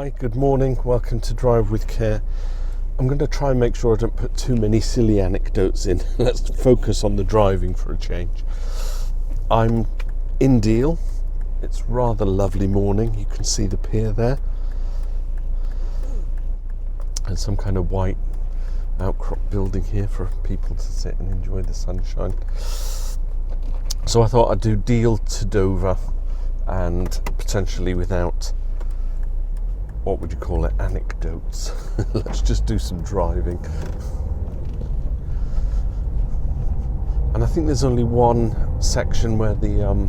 Hi, good morning, welcome to Drive with Care. I'm going to try and make sure I don't put too many silly anecdotes in. Let's focus on the driving for a change. I'm in Deal. It's rather lovely morning. You can see the pier there and some kind of white outcrop building here for people to sit and enjoy the sunshine. So I thought I'd do Deal to Dover, and potentially without, what would you call it, anecdotes. Let's just do some driving. And I think there's only one section where the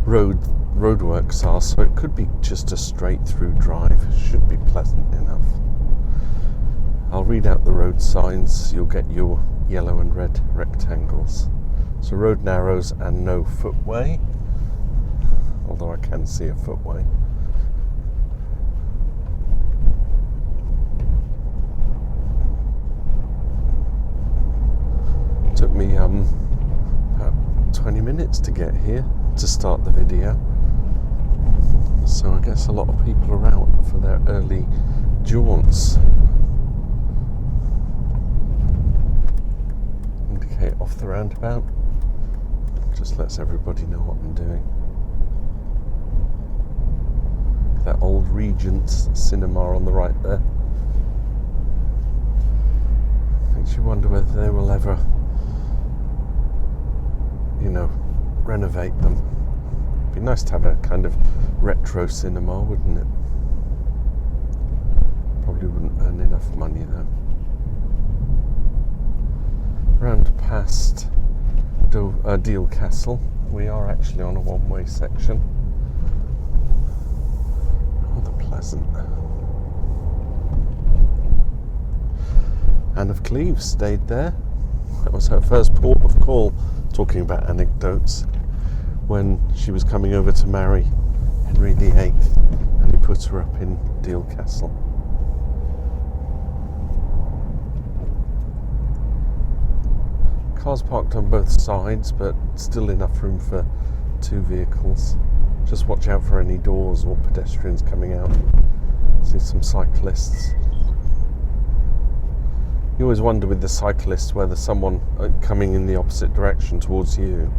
roadworks are, so it could be just a straight through drive. It should be pleasant enough. I'll read out the road signs. You'll get your yellow and red rectangles. So road narrows and no footway, although I can see a footway. Took me about 20 minutes to get here to start the video, so I guess a lot of people are out for their early jaunts. Indicate off the roundabout, just lets everybody know what I'm doing. That old Regent's cinema on the right there. Makes you wonder whether they will ever, renovate them. It'd be nice to have a kind of retro cinema, wouldn't it? Probably wouldn't earn enough money though. Round past Deal Castle. We are actually on a one-way section. Rather pleasant. Anne of Cleves stayed there. That was her first port of call, talking about anecdotes, when she was coming over to marry Henry VIII, and he put her up in Deal Castle. Cars parked on both sides, but still enough room for two vehicles. Just watch out for any doors or pedestrians coming out. See some cyclists. You always wonder with the cyclists whether someone coming in the opposite direction towards you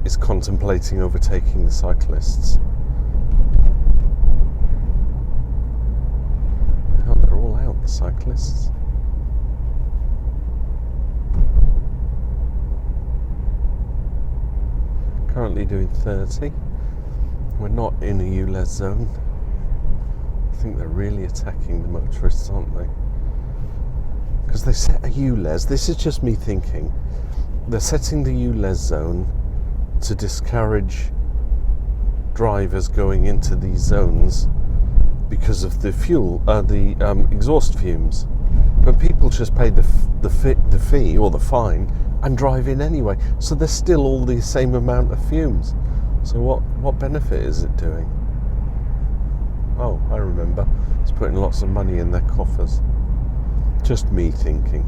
is contemplating overtaking the cyclists. Oh, they're all out, the cyclists. Currently doing 30. We're not in a ULEZ zone. I think they're really attacking the motorists, aren't they? Because they set a ULEZ, this is just me thinking, they're setting the ULEZ zone to discourage drivers going into these zones because of the exhaust fumes. But people just pay the fee or the fine and drive in anyway, so there's still all the same amount of fumes. So what benefit is it doing? Oh, I remember, it's putting lots of money in their coffers. Just me thinking.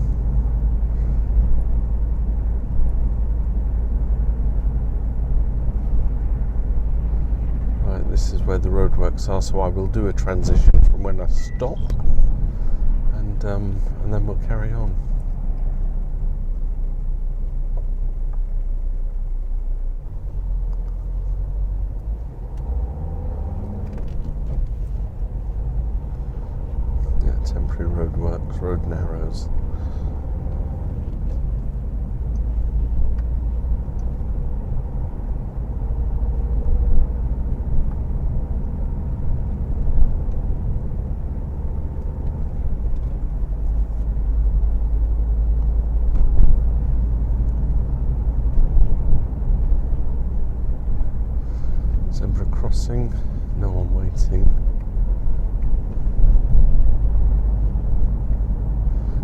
Right, this is where the roadworks are, so I will do a transition from when I stop, and then we'll carry on. Temporary roadworks, road narrows. Zebra crossing, no one waiting.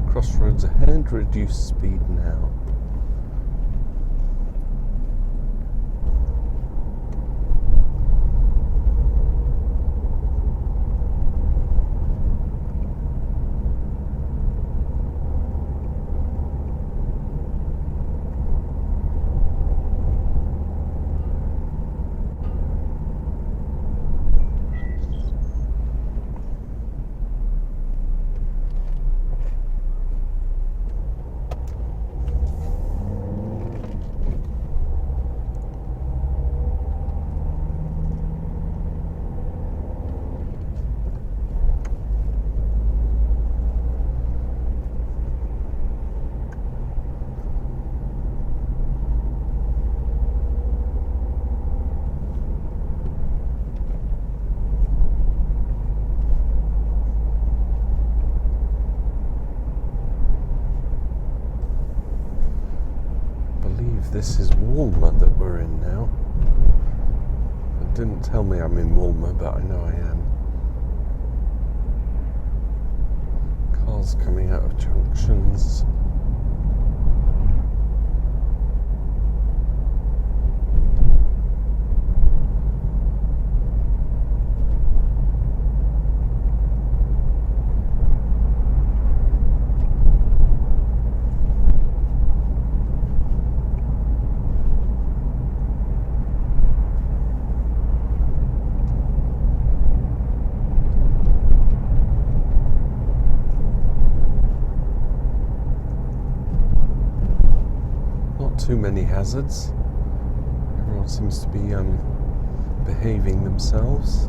Crossroads ahead, reduce speed now. this is Walmer that we're in now. It didn't tell me I'm in Walmer, but I know I am. Cars coming out of junctions. Too many hazards. Everyone seems to be behaving themselves.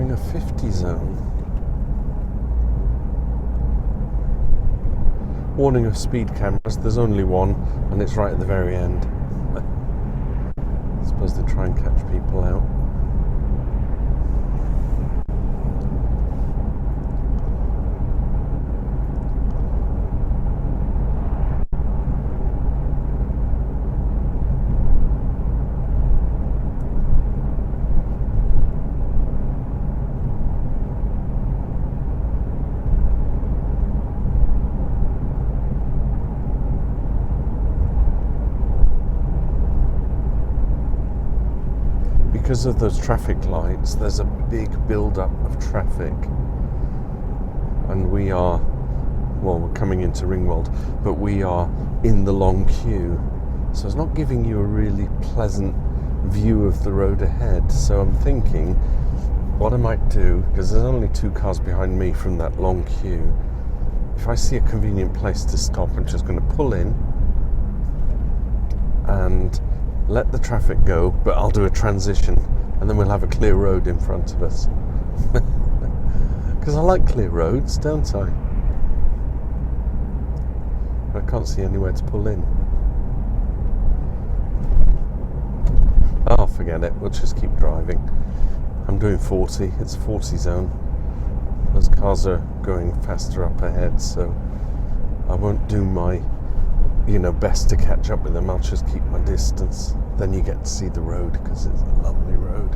A 50 zone. Warning of speed cameras, there's only one and it's right at the very end. I suppose they try and catch people out. Because of those traffic lights, there's a big build-up of traffic, and we're coming into Ringwold, but we are in the long queue, so it's not giving you a really pleasant view of the road ahead. So I'm thinking what I might do, because there's only 2 cars behind me from that long queue, if I see a convenient place to stop, I'm just going to pull in and let the traffic go, but I'll do a transition and then we'll have a clear road in front of us. Because I like clear roads, don't I? I can't see anywhere to pull in. Oh, forget it, we'll just keep driving. I'm doing 40, it's a 40 zone. Those cars are going faster up ahead, so I won't do my best to catch up with them. I'll just keep my distance. Then you get to see the road, because it's a lovely road.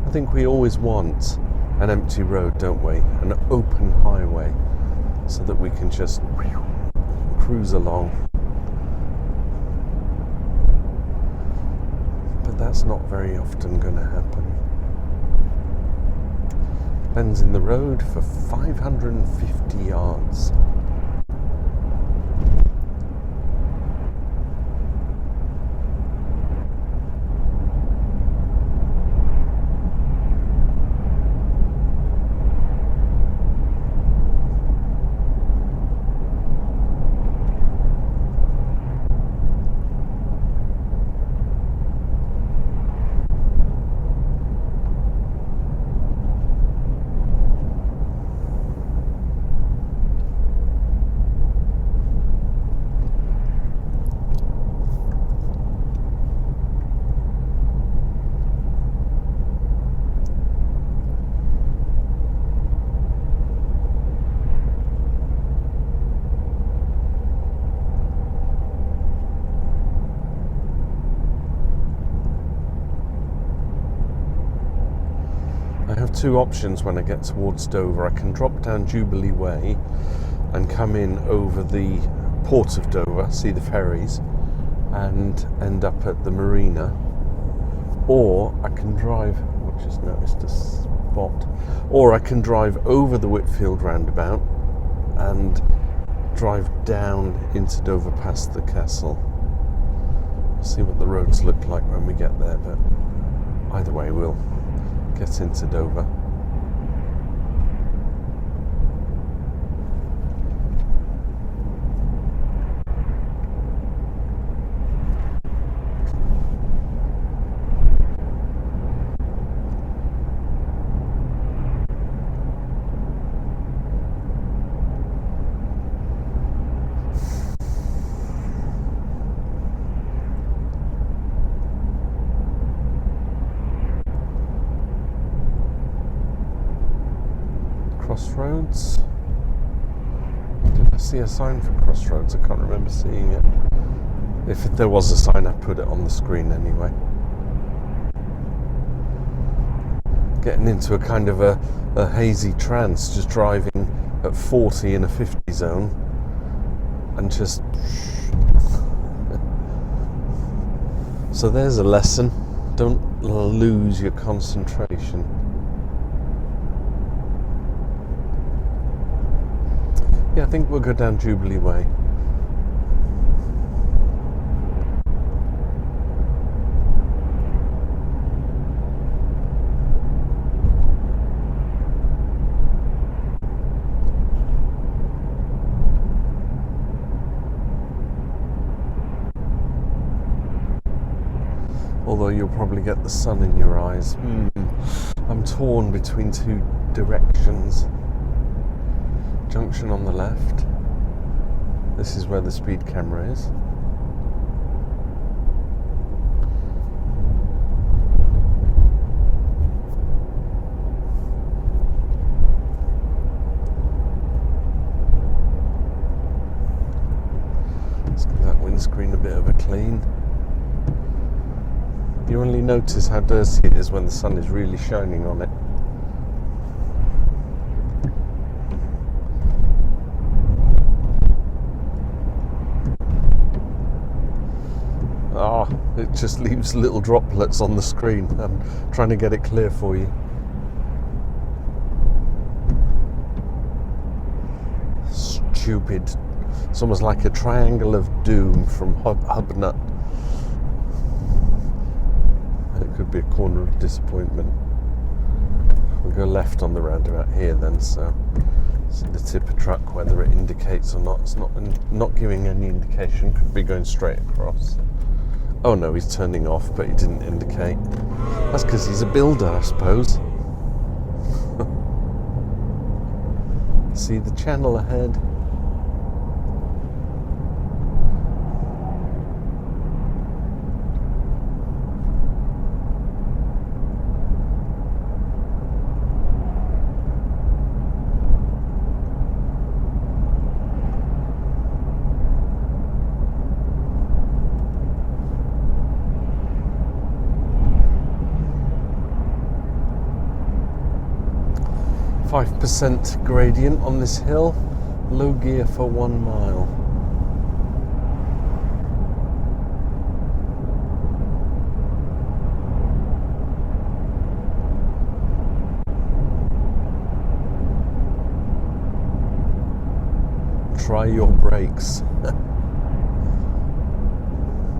I think we always want an empty road, don't we? An open highway, so that we can just cruise along. That's not very often going to happen. Bends in the road for 550 yards. I have 2 options when I get towards Dover. I can drop down Jubilee Way and come in over the port of Dover, see the ferries, and end up at the marina. Or I can drive, I just noticed a spot, or I can drive over the Whitfield roundabout and drive down into Dover past the castle. We'll see what the roads look like when we get there, but either way we'll get into Dover. Crossroads. Did I see a sign for Crossroads? I can't remember seeing it. If there was a sign, I'd put it on the screen anyway. Getting into a kind of a hazy trance, just driving at 40 in a 50 zone and just... So there's a lesson. Don't lose your concentration. Yeah, I think we'll go down Jubilee Way. Although you'll probably get the sun in your eyes. I'm torn between two directions. Junction on the left. This is where the speed camera is. Let's give that windscreen a bit of a clean. You only notice how dirty it is when the sun is really shining on it. It just leaves little droplets on the screen. I'm trying to get it clear for you. Stupid. It's almost like a triangle of doom from Hubnut. It could be a corner of disappointment. We'll go left on the roundabout here then, so see the tipper truck, whether it indicates or not. It's not giving any indication. Could be going straight across. Oh no, he's turning off, but he didn't indicate. That's because he's a builder, I suppose. See the channel ahead. .5% gradient on this hill, low gear for 1 mile. Try your brakes.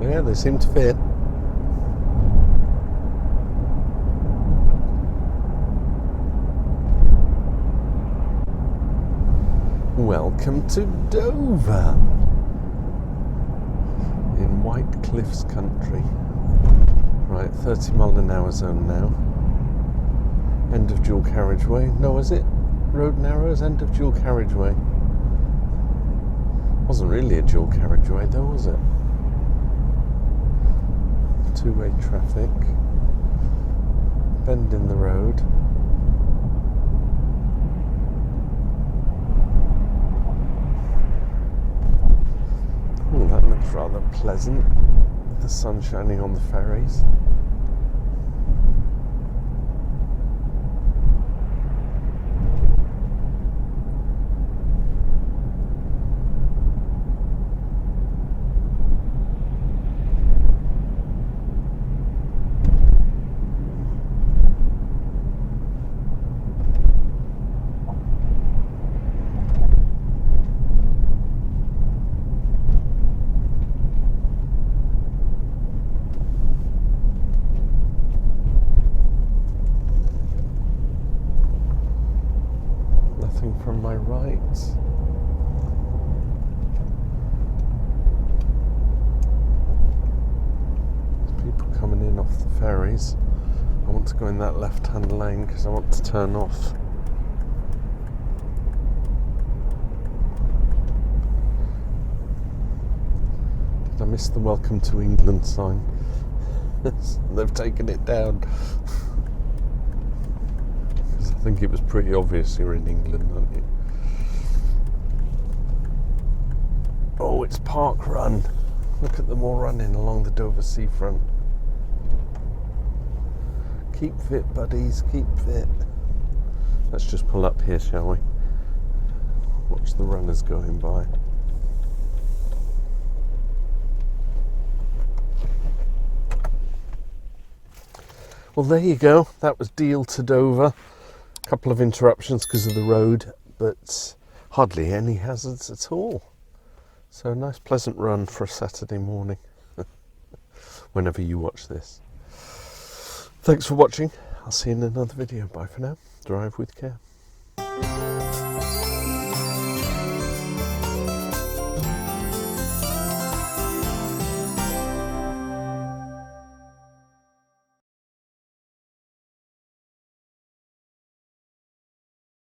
Yeah, they seem to fit. Welcome to Dover, in White Cliffs country. Right, 30 mile an hour zone now. End of dual carriageway. No, is it? Road narrows, end of dual carriageway. Wasn't really a dual carriageway though, was it? Two-way traffic. Bend in the road. Oh, that looks rather pleasant. The sun shining on the ferries. From my right. There's people coming in off the ferries. I want to go in that left-hand lane because I want to turn off. Did I miss the Welcome to England sign? They've taken it down. I think it was pretty obvious you're in England, aren't you? Oh, it's Park Run. Look at them all running along the Dover seafront. Keep fit, buddies, keep fit. Let's just pull up here, shall we? Watch the runners going by. Well, there you go. That was Deal to Dover. A couple of interruptions because of the road, but hardly any hazards at all. So a nice pleasant run for a Saturday morning, whenever you watch this. Thanks for watching. I'll see you in another video. Bye for now. Drive with care.